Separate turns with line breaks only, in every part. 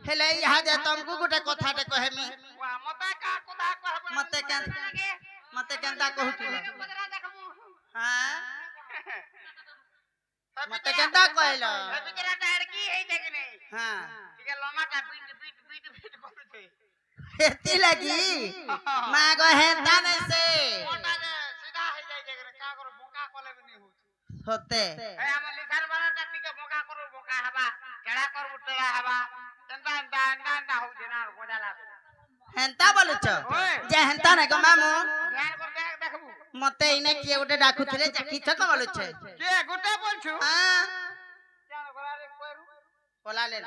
हेले यहाँ जे तुमको गुटे कथाटे कहमी मते केंदा कहू हां मते केंदा कहलो हां एती लगी मां गो हेता नहीं से होते हेंता बोलुछ जे हेंता नै गो मामू मते इने किए गोटे डाकुथिले जाकी छ को बोलुछ के गोटे बोलछु हां पोला ले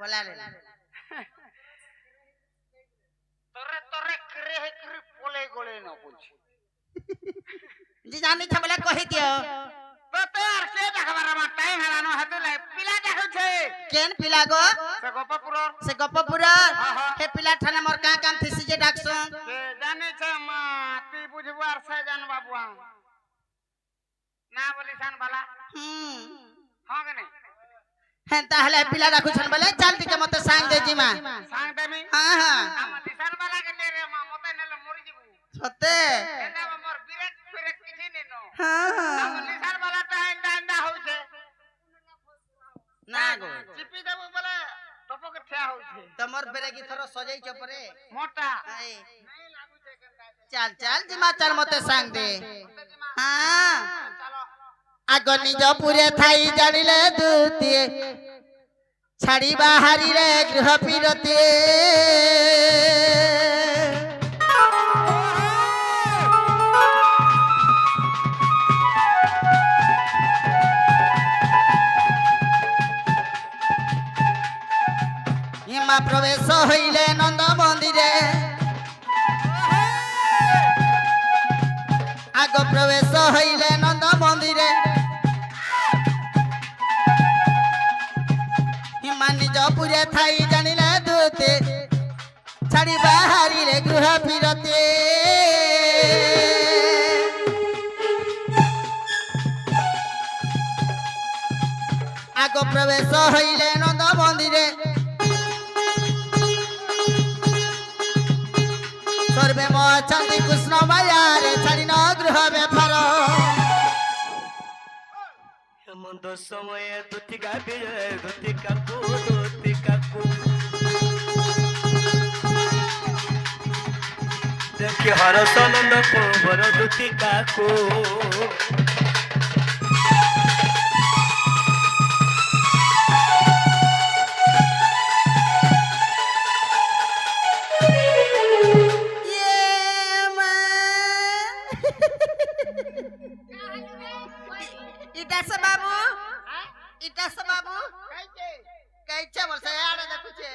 पोला ले तोरे करे पोले गोले न बोलछु जी जानी छ बोले कहि दियो तो यार के देखबार मा टाइम हला न हतले पिला देखौ छे केन पिला गो से गपपुर हे पिला थाना मोर का काम थिसी जे डाकसो के जाने छ मा ती बुझबार से जान बाबुआ ना बोली सान वाला हां के नहीं हेंता हले पिला डाकु छन बोले जल्दी के मते सांग दे जी मा सांग देमी हां हां हम निशान वाला के ने रे मा मते नेले मरि जीबू सते एना मोर ब्रेक ब्रेक किछि ने नो हां हां हम निशान वाला टाइम हो छे ना गो चिपी देबो बोले टपक ठिया हो छे तमर ब्रेक थरो सजाई छ परे मोटा नहीं लागू छे चल चल जी मा चल मते सांग दे हां चलो आगो निज पुरे थाई जानिले दूती छाड़ी बाहरी रे गृह पीरती हिमा प्रवेश हईले नंद मंदिरे आगो प्रवेश हईले नंद मंदिरे निज पुरे थाई जानिले दूते छाड़ी बाहरी रे गृह पीरते आगो प्रवेश हईले नंद मंदिरे सर्वे मचंदी कृष्ण मायारे छाड़ी न गृह बेफार हेमंत समय दुतिका विजय दुतिका को देखि हरस नंद कुंवर दुतिका को इटा से बाबू कैचे बोल से आड़े देखु छे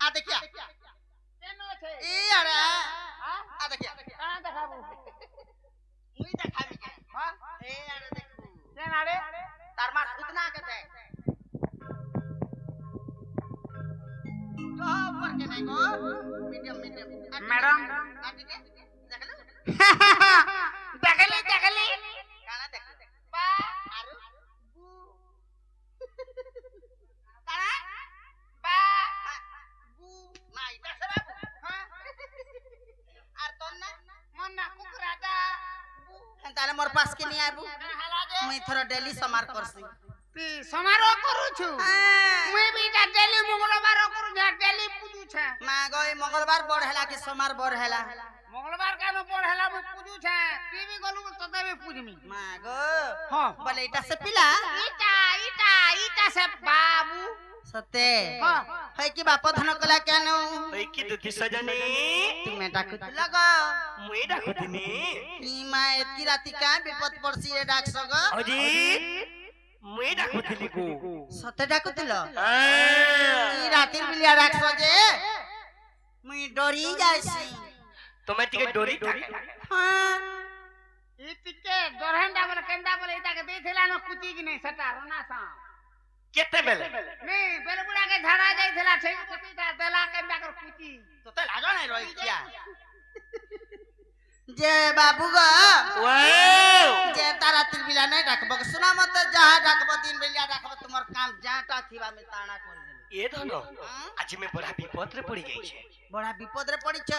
आ देखिया केनो छे ई आड़े आ देखिया कहां देखाबू मुई देखाबी के हां ए आड़े देखू केन आड़े तार मार उतना के देख तो ऊपर के नहीं गो मीडियम मैडम आ देखिए देखले काना देख बा आरु ताले मोर पास के नहीं आबू मैं थोड़ा डेली समार करसी ती समारोह करू छु मैं भी डेली मंगलवार करू जा डेली पूजू छ मां गई मंगलवार बड़ हैला कि सोमवार बड़ हैला मंगलवार का न बड़ हैला मैं पूजू छ ती भी गलू तते भी पूजमी मां गो हां बोले इटा से पिला इटा से बाबू सते हां है कि बाप धन कला केनो है कि दुखी सजनी तुमे डाकुत लगा मुई डाकुतनी ई मां एतकी राती का विपद पड़सी रे डाक सग अजी मुई डाकुतली को सते डाकुतल ई राती बिलिया डाक सजे मुई डरी जाईसी तुमे तिके डरी हां ई तिके डरहंडा बोले केंदा बोले इता के देथिला न कुची कि नहीं सटा रोना सा केते बेले नहीं बेले बुढ़ा के झड़ा जाई थला ठीक कुची था देला केंदा कर कुची तो ते लागो नहीं रोई क्या जे बाबू गो वाओ जे तारा तिलबिला नहीं रखबो सुना मत जहां रखबो दिन बेलिया रखबो तुमर काम जाटा थीबा में ताना कर दे
ये दोनों आज मैं बड़ा विपद रे पड़ी गई छे।
बड़ा विपद रे पड़ी छ।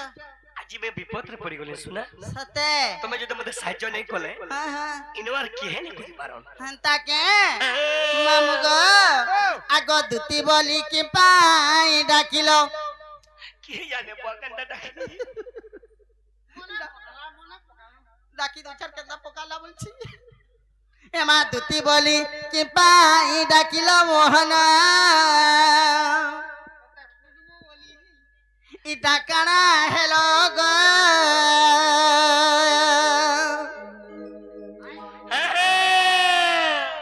आज मैं विपद रे पड़ी गले सुना।
सते
तमे जदे मते साहाय्य नहीं कले।
हां हां
इनवार केहे नहीं करि पारन।
हंता के मामुगो आगो दुती बोली कि पाई डाकिलो
के जाने बकंडा डाकी।
डाकी दो चार केतना पकाला बोलछि। एमा दुती बोली कि पाई डाकिलो मोहना इटा काना हेलो गो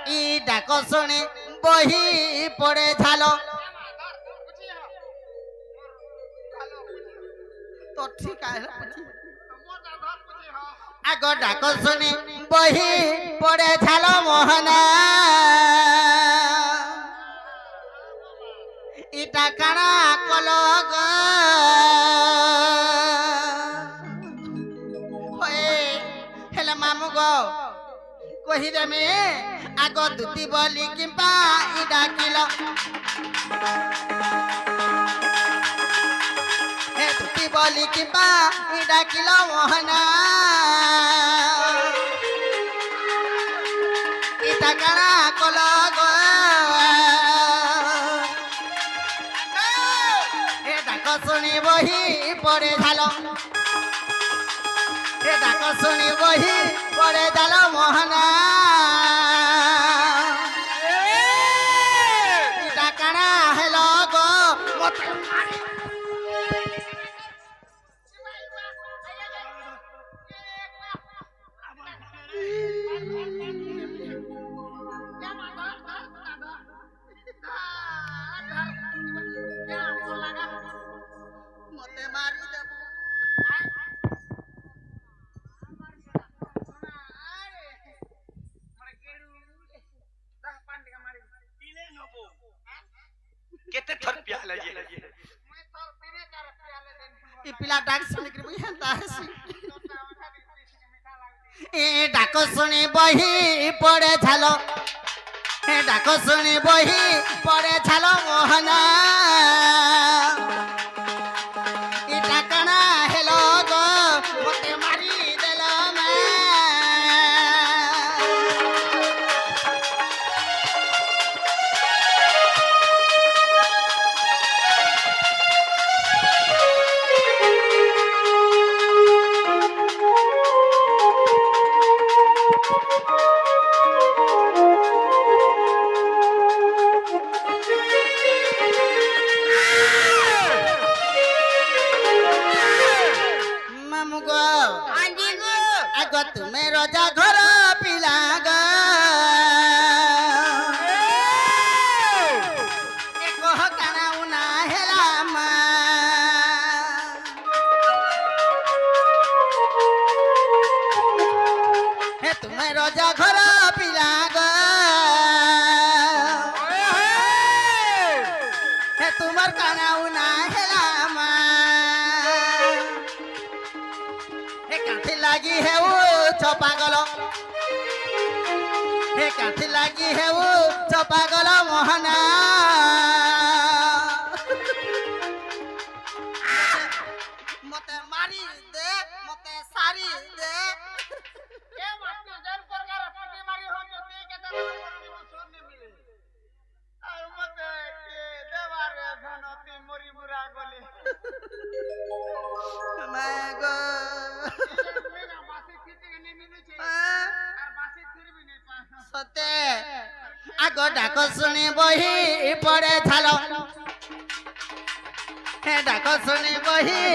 इ डाको सुने बही पड़े झालो तो ठीक है आगो डाको सुने बही पड़े झालो मोहना इटा काना कलो गो हेले मामू गो कही रे में आगो दुती बोली किंपा इ डाकिलो हे दुती बोली किंपा इ डाकिलो मोहना इटा काना कलो गो हे डाको सुनी बही पड़े झालो हे डाको सुनी बही पड़े झालो मोहना इटा काना हेलो गो मते मारी देबो
केते थर प्याला जे
इ पिला डाक सुन के बुझा तासी ए डाको सुनी बही पड़े झालो हे डाको सुनी बही पड़े झालो मोहना इटा काना हेलो गो मते मारी देलो मैं मामू गो हां जी गो आगो तुमे रोजा घर पिला गो एको काना उना हेला मा हे तुमे रोजा घर पिला गो हे तुमर काना उना हेला मा हे काठी लागी है वो चपागलो हे काठी लागी है वो चपागलो मोहना मते मारी दे मते सारी दे ए माटी जन प्रकार पटी मारी हो जती के तर सोन ने मिले आ मते के देवार धनती मोरी मुरा गले मैं गो सते आगो डाको सुनी बही पड़े झालो हे डाको सुनी बही